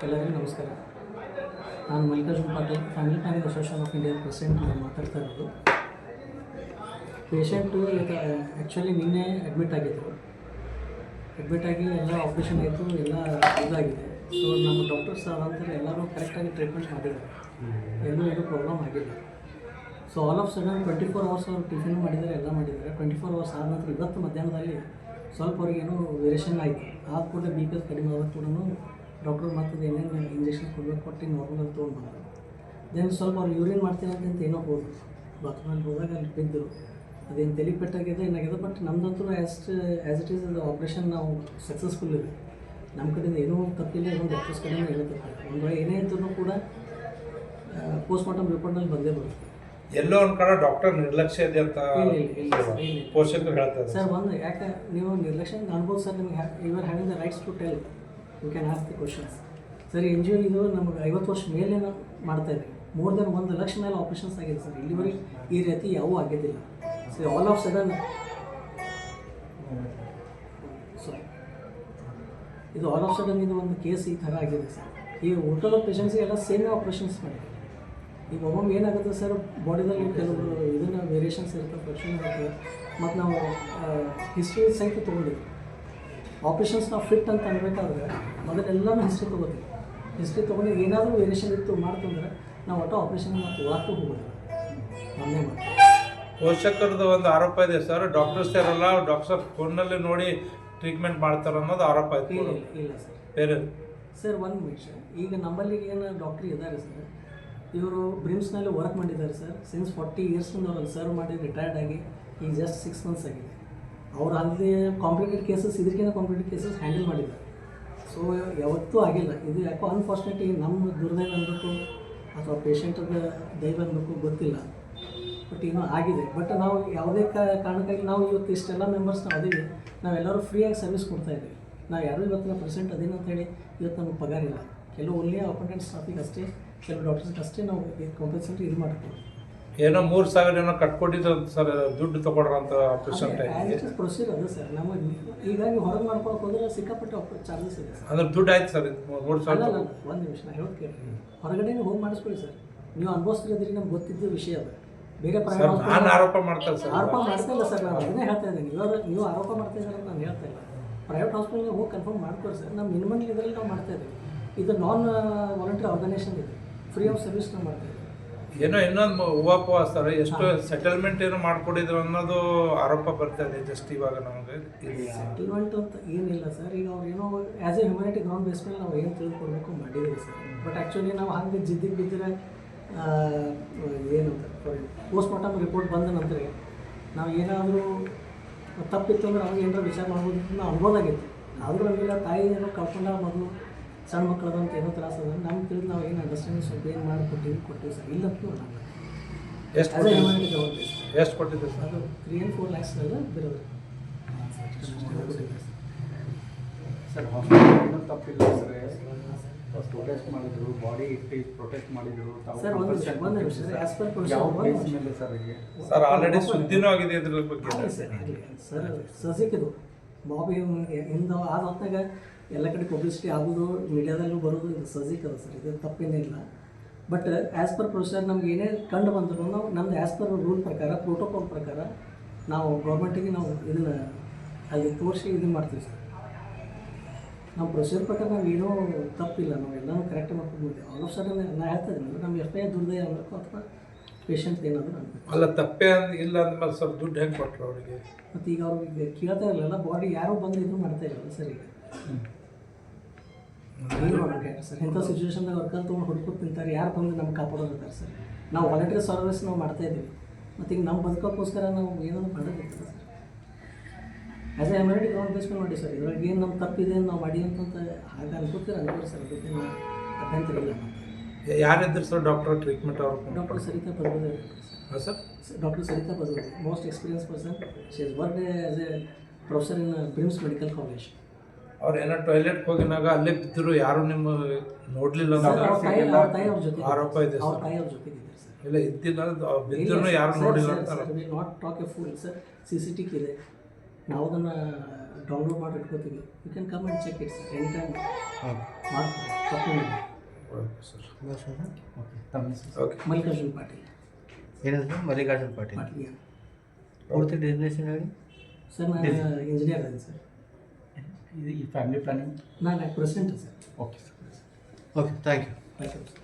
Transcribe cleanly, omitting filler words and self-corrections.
ಎಲ್ಲರಿಗೂ ನಮಸ್ಕಾರ. ನಾನು Mallikarjun Patil, family planning association of India president ಮಾತಾಡ್ತಾ ಇರೋದು. ಪೇಷಂಟು ಆ್ಯಕ್ಚುಲಿ ನಿನ್ನೆ ಅಡ್ಮಿಟ್ ಆಗಿದ್ದರು. ಅಡ್ಮಿಟ್ ಆಗಿ ಎಲ್ಲ ಆಪ್ರೇಷನ್ ಆಯಿತು, ಎಲ್ಲ ಇದಾಗಿದೆ. ಸೊ ನಮ್ಮ ಡಾಕ್ಟರ್ಸ್ ಅದಂತಾರೆ ಎಲ್ಲರೂ ಕರೆಕ್ಟಾಗಿ ಟ್ರೀಟ್ಮೆಂಟ್ ಮಾಡಿದ್ದಾರೆ, ಏನೂ ಪ್ರಾಬ್ಲಮ್ ಆಗಿಲ್ಲ. So all of sudden 24 hours ಅವರು ಟಿಫಿನ್ ಮಾಡಿದ್ದಾರೆ, ಎಲ್ಲ ಮಾಡಿದ್ದಾರೆ. 24 ಅವರ್ಸ್ ಆದ ನಂತರ ಇವತ್ತು ಮಧ್ಯಾಹ್ನದಲ್ಲಿ ಸ್ವಲ್ಪ ಅವ್ರಿಗೇನು ವೇರಿಯೇಷನ್ ಆಯಿತು. ಆದ ಕೂಡ ಬಿ ಪಿ ಕಡಿಮೆ ಆದ ಕೂಡ ಡಾಕ್ಟರ್ ಮತ್ತು ಏನೇನು ಇಂಜೆಕ್ಷನ್ ಕೊಡಬೇಕು ಕೊಟ್ಟು ನಾರ್ಮಲ್ ತೊಗೊಂಡು ಬಂದರು. ದೆನ್ ಸ್ವಲ್ಪ ಅವ್ರು ಯೂರಿನ್ ಮಾಡ್ತೀನಿ ಅಂತ ಏನೋ ಹೋದರು, ಬಾತ್ರೂಮಲ್ಲಿ ಹೋದಾಗ ಅಲ್ಲಿ ಬಿದ್ದರು. ಅದೇನು ತಲೆ ಪೆಟ್ಟಾಗಿದೆ ಏನಾಗಿದೆ. ಬಟ್ ನಮ್ಮದಂತೂ ಆ್ಯಸ್ ಇಟ್ ಈಸ್ ಅದು ಆಪ್ರೇಷನ್ ನಾವು ಸಕ್ಸಸ್ಫುಲ್ ಇದೆ. ನಮ್ಮ ಕಡೆಯಿಂದ ಏನೂ ತಪ್ಪಿಲ್ಲ, ಏನೋ ಡಾಕ್ಟರ್ಸ್ ಕಡೆಯಿಂದ ಏನೂ ತಪ್ಪಿಲ್ಲ. ಒಂದು ಏನೇ ಇದ್ರೂ ಕೂಡ ಪೋಸ್ಟ್ಮಾರ್ಟಮ್ ರಿಪೋರ್ಟ್ನಲ್ಲಿ ಬಂದೇ ಬರುತ್ತೆ. ಎಲ್ಲೋ ಒಂದು ಕಡೆ ಡಾಕ್ಟರ್ ನಿರ್ಲಕ್ಷ್ಯ ಇದೆ ಅಂತ ಪೋಷಕರು ಹೇಳ್ತಾರೆ ಸರ್. ಒಂದು ಯಾಕೆ ನೀವು ನಿರ್ಲಕ್ಷ್ಯ ಅನ್ಬೋದು ಸರ್. ನಿಮಗೆ you are having the rights to tell, you can ask the questions. Sir NGO ಇದು ನಮಗೆ 50 ವರ್ಷ ಮೇಲೆ ಮಾಡ್ತಾಯಿದೆ. ಮೋರ್ ದೆನ್ 1 ಲಕ್ಷ ಮೇಲೆ ಆಪ್ರೇಷನ್ಸ್ ಆಗಿದೆ ಸರ್. ಇಲ್ಲಿವರೆಗೆ ಈ ರೀತಿ ಯಾವೂ ಆಗಿದ್ದಿಲ್ಲ. ಸೊ ಆಲ್ ಆಫ್ ಸಡನ್ ಇದು ಒಂದು ಕೇಸ್ ಈ ಥರ ಆಗಿದೆ ಸರ್. ಈ ಟೋಟಲ್ ಪೇಷಂಟ್ಸಿಗೆಲ್ಲ ಸೇಮೇ ಆಪ್ರೇಷನ್ಸ್ ಮಾಡಿದೆ. ಈಗ ಒಮ್ಮೊಮ್ಮೆ ಏನಾಗುತ್ತೆ ಸರ್, ಬಾಡಿದಲ್ಲಿ ಕೆಲವರು ಇದನ್ನು ವೇರಿಯೇಷನ್ಸ್ ಇರ್ತವೆ, ಫ್ಲಕ್ಷನ್ ಇರ್ತವೆ. ಮತ್ತು ನಾವು ಹಿಸ್ಟ್ರಿ ಸಹಿತ ತೊಗೊಂಡಿದ್ವಿ. ಆಪ್ರೇಷನ್ಸ್ ನಾವು ಫಿಟ್ ಅಂತ ಅನ್ಬೇಕಾದ್ರೆ ಮೊದಲೆಲ್ಲನೂ ಹಿಸ್ಟ್ರಿ ತೊಗೋತೀವಿ. ಹಿಸ್ಟ್ರಿ ತೊಗೊಂಡು ಏನಾದರೂ ವೇರಿಯೇಷನ್ ಇತ್ತು ಮಾಡ್ತಂದ್ರೆ ನಾವು ಒಟ್ಟು ಆಪ್ರೇಷನ್ ಮತ್ತು ಹೋಗೋಕ್ಕೆ ಹೋಗೋದಿಲ್ಲ, ನಮ್ಮದೇ ಮಾಡಿ. ಪೋಷಕರದ್ದು ಒಂದು ಆರೋಪ ಇದೆ ಸರ್, ಡಾಕ್ಟರ್ಸ್ ಇರಲ್ಲ, ಡಾಕ್ಟರ್ ಫೋನಲ್ಲಿ ನೋಡಿ ಟ್ರೀಟ್ಮೆಂಟ್ ಮಾಡ್ತಾರೆ ಅನ್ನೋದು ಆರೋಪ ಐತಿ. ಇಲ್ಲ ಸರ್, ಬೇರೆ ಸರ್ ಒಂದು ನಿಮಿಷ. ಈಗ ನಮ್ಮಲ್ಲಿಗೆ ಏನು ಡಾಕ್ಟ್ರ್ ಇದ್ದಾರೆ ಸರ್, ಇವರು ಬ್ರಿಮ್ಸ್ನಲ್ಲಿ ವರ್ಕ್ ಮಾಡಿದ್ದಾರೆ ಸರ್. ಸಿನ್ಸ್ 40 ಇಯರ್ಸ್ನಿಂದ ಅವ್ರಲ್ಲಿ ಸರ್ವ್ ಮಾಡಿ ರಿಟೈರ್ಡ್ ಆಗಿ ಈಗ ಜಸ್ಟ್ 6 ಮಂತ್ಸ್ ಆಗಿದೆ. ಅವ್ರು ಅಲ್ಲಿ ಕಾಂಪ್ಲಿಕೇಟೆಡ್ ಕೇಸಸ್, ಇದಕ್ಕಿಂತ ಕಾಂಪ್ಲಿಕೇಟೆಡ್ ಕೇಸಸ್ ಹ್ಯಾಂಡಲ್ ಮಾಡಿದ್ದಾರೆ. ಸೊ ಯಾವತ್ತೂ ಆಗಿಲ್ಲ. ಇದು ಯಾಕೋ ಅನ್ಫಾರ್ಚುನೇಟ್ಲಿ ನಮ್ಮ ದುರ್ದೈವ ಅನ್ಬೇಕು ಅಥವಾ ಪೇಷಂಟದ ದೈವ ಅನ್ಬೇಕು ಗೊತ್ತಿಲ್ಲ, ಬಟ್ ಏನೋ ಆಗಿದೆ. ಬಟ್ ನಾವು ಯಾವುದೇ ಕಾರಣಕ್ಕಾಗಿ ನಾವು ಇವತ್ತು ಇಷ್ಟೆಲ್ಲ ಮೆಂಬರ್ಸ್ ನಾವು ಅದೀವಿ, ನಾವೆಲ್ಲರೂ ಫ್ರೀಯಾಗಿ ಸರ್ವಿಸ್ ಕೊಡ್ತಾಯಿದ್ದೀವಿ. ನಾವು ಯಾರೂ ಇವತ್ತಿನ ಪರ್ಸೆಂಟ್ ಅದೇನು ಅಂತೇಳಿ ಇವತ್ತು ನಮಗೆ ಪಗಾರ ಇಲ್ಲ. ಕೆಲವು ಓನ್ಲಿ ಅಪಾಯಿಂಟೆಂಟ್ ಸ್ಟಾಫಿಗೆ ಅಷ್ಟೇ, ಕೆಲವು ಡಾಕ್ಟರ್ಸ್ಗೆ ಅಷ್ಟೇ ನಾವು ಕಾಂಪನ್ಸೇಟರಿ ಇದು ಮಾಡ್ತೀವಿ. ಏನೋ 3,000 ಏನೋ ಕಟ್ಕೊಟ್ಟಿದ್ದು ಸರ್, ದುಡ್ಡು ತೊಗೊಳ್ರಂತ ಆಪ್ರೇಷನ್ ಪ್ರೊಸೀಜರ್ ಅದು ಸರ್. ನಮಗೆ ಈಗ ನೀವು ಹೊರಗೆ ಮಾಡ್ಕೊಳಕ್ಕೆ ಹೋದ್ರೆ ಸಿಕ್ಕಾಪಟ್ಟೆ ಚಾರ್ಜಸ್ ಇದೆ ಸರ್. ಅಂದ್ರೆ ದುಡ್ಡು ಆಯ್ತು ಸರ್, 3,000. ಅಲ್ಲ, ಒಂದು ನಿಮಿಷ ನಾ ಹೇಳೋದು ಕೇಳಿ. ಹೊರಗಡೆ ಹೋಗಿ ಮಾಡಿಸ್ಕೊಳ್ಳಿ ಸರ್. ನೀವು ಅನುಭವಿಸ್ತಿರೋದ್ರಿಗೆ ನಮ್ಗೆ ಗೊತ್ತಿದ್ದ ವಿಷಯ ಅದು. ಬೇರೆ ನಾನು ಆರೋಪ ಮಾಡ್ತಾರೆ ಸರ್. ಆರೋಪ ಮಾಡ್ತಾ ಇಲ್ಲ ಸರ್, ನಾನು ಅದನ್ನೇ ಹೇಳ್ತಾ ಇದ್ದೀನಿ. ನೀವು ಆರೋಪ ಮಾಡ್ತಾ ಇದ್ದಾರೆ ಅಂತ ನಾನು ಹೇಳ್ತಾ ಇಲ್ಲ. ಪ್ರೈವೇಟ್ ಹಾಸ್ಪಿಟಲ್ಗೆ ಹೋಗಿ ಕನ್ಫರ್ಮ್ ಮಾಡ್ಕೊಡಿ ಸರ್. ನಮ್ಮ ಮಿನಿಮಮ್ ಇದರಲ್ಲಿ ನಾವು ಮಾಡ್ತಾ ಇದ್ದೀವಿ. ಇದು ನಾನ್ ವಾಲಂಟ್ರಿ ಆರ್ಗನೈಸೇಷನ್ ಇದೆ, ಫ್ರೀ ಆಫ್ ಸರ್ವಿಸ್ ನಾವು ಮಾಡ್ತಾ ಇದ್ದೀವಿ. ಏನೋ ಇನ್ನೊಂದು ಹೂವಪ್ಪ ಸರ್, ಎಷ್ಟು ಸೆಟಲ್ಮೆಂಟ್ ಏನೋ ಮಾಡ್ಕೊಡಿದ್ರು ಅನ್ನೋದು ಆರೋಪ ಬರ್ತಾ ಇದೆ ಜಸ್ಟ್ ಇವಾಗ ನಮಗೆ. ಸೆಟಲ್ಮೆಂಟ್ ಅಂತ ಏನಿಲ್ಲ ಸರ್. ಈಗ ಅವ್ರು ಏನೋ as a humanity ground base ಮೇಲೆ ನಾವು ಏನು ತಿಳ್ಕೊಡ್ಬೇಕು ಮಾಡಿದ್ದೀವಿ ಸರ್. ಬಟ್ ಆ್ಯಕ್ಚುಲಿ ನಾವು ಹಂಗೆ ಜಿದ್ದಿಗೆ ಬಿದ್ದರೆ ಏನಂತ ಪೋಸ್ಟ್ಮಾರ್ಟಮ್ ರಿಪೋರ್ಟ್ ಬಂದ ನಂತರ ನಾವು ಏನಾದರೂ ತಪ್ಪಿತ್ತು ಅಂದ್ರೆ ಅವ್ರಿಗೆ ಏನಾರ ವಿಚಾರ ಮಾಡ್ಬೋದು ನಾವು ಅನ್ಬೋದಾಗಿತ್ತು. ಆದರೂ ನಮಗೆಲ್ಲ ತಾಯಿ ಏನೋ ಕಳ್ಕೊಂಡ ಮೊದಲು ಸಣ್ಣ ಮಕ್ಕಳದಂತ ಏನೋ ತ್ರಾಸ ಅದ. ನಮ್ಗೆ ತಿಳಿದು ನಾವು ಏನು ಅಂಡರ್ಸ್ಟ್ಯಾಂಡಿಂಗ್ ಸ್ವಲ್ಪ ಏನು ಮಾಡಿಕೊಟ್ಟಿವಿ ಸರ್. ಇಲ್ಲಂತೂ ನಮ್ಗೆ ಎಷ್ಟು ಕೊಟ್ಟಿದ್ದೆ ಸರ್? ಅದು 3 and 4 lakhs ಬರೋದು ಸರ್. ಹಾಸ್ಪಿಟಲ್ ತಪ್ಪಿಲ್ಲ ಸರ್, ಪ್ರೊಟೆಸ್ಟ್ ಮಾಡಿದ್ರು, ಬಾಡಿ ಇಟ್ಟು ಪ್ರೊಟೆಸ್ಟ್ ಮಾಡಿದ್ರು ಸರ್. ಒಂದು ನಿಮಿಷ as per procedure sir already ಸುದ್ದಿನೂ ಆಗಿದೆ ಇದ್ರ ಬಗ್ಗೆ ಸರ್. ಸಸಿಕಿದು ಬಾಬಿ ಇಂದ ಆದ ಹೊತ್ತಾಗ ಎಲ್ಲ ಕಡೆ ಪಬ್ಲಿಸಿಟಿ ಆಗೋದು, ಮೀಡಿಯಾದಲ್ಲೂ ಬರೋದು, ಇದು ಸಜಿಕ್ ಅದ ಸರ್. ಇದು ತಪ್ಪೇನೇ ಇಲ್ಲ. ಬಟ್ ಆ್ಯಸ್ ಪರ್ ಪ್ರೊಸೀಜರ್ ನಮ್ಗೆ ಏನೇ ಕಂಡು ಬಂದರೂ ನಾವು ನಮ್ದು ಆ್ಯಸ್ ಪರ್ ರೂಲ್ ಪ್ರಕಾರ, ಪ್ರೋಟೋಕಾಲ್ ಪ್ರಕಾರ ನಾವು ಗೌರ್ಮೆಂಟಿಗೆ ನಾವು ಇದನ್ನು ಅಲ್ಲಿ ತೋರಿಸಿ ಇದನ್ನು ಮಾಡ್ತೀವಿ ಸರ್. ನಮ್ಮ ಪ್ರೊಸೀಜರ್ ಪ್ರಕಾರ ನಾವು ಏನೂ ತಪ್ಪಿಲ್ಲ, ನಾವು ಎಲ್ಲನೂ ಕರೆಕ್ಟಾಗಿ ಮಾಡ್ಕೊಂಡು ಆಲ್ ಆಫ್ ಸಡನ್ ನಾನು ಹೇಳ್ತಾ ಇದ್ದೀನಿ ನಮ್ಗೆ FIR ದುರ್ದಯ ಆಗಬೇಕು ಅಥವಾ ಪೇಷಂಟ್ ಏನಾದರೂ ಅನ್ಬೇಕು. ಅಲ್ಲ, ತಪ್ಪೇ ಇಲ್ಲ ಅಂದ್ಮೇಲೆ ಸ್ವಲ್ಪ ದುಡ್ಡು ಹೆಂಗೆ ಕೊಟ್ಟರು ಅವರಿಗೆ? ಮತ್ತು ಈಗ ಅವ್ರಿಗೆ ಕೇಳ್ತಾ ಇರಲಿಲ್ಲ, ಬಾಡಿ ಯಾರೂ ಬಂದು ಇದು ಮಾಡ್ತಾ ಇರಲಿಲ್ಲ ಸರ್. ಈಗ ಏನು ಮಾಡ್ಬೇಕು ಸರ್? ಇಂಥ ಸಿಚುವೇಶನ್ದಾಗ ಅವ್ರು ಕಲ್ ತೊಗೊಂಡು ಹುಡ್ಕೊಂಡು ತಿಂತಾರೆ, ಯಾರು ಬಂದು ನಮ್ಗೆ ಕಾಪಾಡೋದಿರ್ತಾರೆ ಸರ್. ನಾವು ವಾಲಂಟ್ರಿ ಸರ್ವಿಸ್ ನಾವು ಮಾಡ್ತಾಯಿದ್ದೀವಿ. ಮತ್ತು ಈಗ ನಮ್ಮ ಬದುಕೋಕ್ಕೋಸ್ಕರ ನಾವು ಏನಾದರೂ ಮಾಡೋದಿರ್ತದೆ sir. As a humanity ground base ಮೇಲೆ ಮಾಡಿ ಸರ್. ಇದ್ರೊಳಗೆ ಏನು ನಮ್ಮ ತಪ್ಪಿದೆ ನಾವು ಮಾಡಿ ಅಂತಂತ ಹಾಗೆ ಅನ್ಕೋತೀರ ಸರ್. ಅದಕ್ಕೆ ನಾವು ಅಭ್ಯಂತರ ಇಲ್ಲ. ಯಾರಿದ್ರು ಸರ್ ಡಾಕ್ಟರ್ ಟ್ರೀಟ್ಮೆಂಟ್ ಅವರು? ಡಾಕ್ಟರ್ ಸರಿತಾ ಪದವಿ ಸರ್. ಡಾಕ್ಟರ್ ಸರಿತಾ ಪದವಿ, most experience person. She is worked as A professor in BRIMS medical college. ಅವ್ರು ಏನೋ ಟಾಯ್ಲೆಟ್ಗೆ ಹೋಗಿನಾಗ ಅಲ್ಲೇ ಬಿದ್ದರು, ಯಾರು ನಿಮ್ಮ ನೋಡಲಿಲ್ಲ ಆರೋಪ ಇದೆ ಅವ್ರ ತಾಯಿ ಅವ್ರ ಜೊತೆಗೆ ಇದ್ದಾರೆ ಸರ್. ಇಲ್ಲ ಇದ್ದಿಲ್ಲ, ಬಿದ್ದರೂ ಯಾರು ನೋಡಿಲ್ಲ ಅಂತಾರೆ. Will not talk a full sir. CCTV ಇದೆ, ನಾವು ಅದನ್ನು ಡೌನ್ಲೋಡ್ ಮಾಡಿ ಇಟ್ಕೋತೀವಿ. You can come and check it sir any time ಮಾಡ್ತೀವಿ. ತಪ್ಪು ಓಕೆ ಸರ್ ಓಕೆ ತಮ್ಮ ಹೆಸರು? ಓಕೆ ಮಲ್ಲಿಕಾರ್ಜುನ್ ಪಾಟೀಲ್ ಏನಂದ್ರೆ ಮಲ್ಲಿಕಾರ್ಜುನ್ ಪಾಟೀಲ್. ಪಾಟೀಲ್ ಪೂರ್ತಿ ಡೆಸಿಗ್ನೇಷನ್ ಹೇಳಿ. ಸರ್ ನಾನು ಇಂಜಿನಿಯರ್ ಅದೇ ಸರ್. ಇದು ಈ ಫ್ಯಾಮಿಲಿ ಪ್ಲಾನಿಂಗ್ ನಾನು president sir. Okay sir. Okay, thank you. Thank you.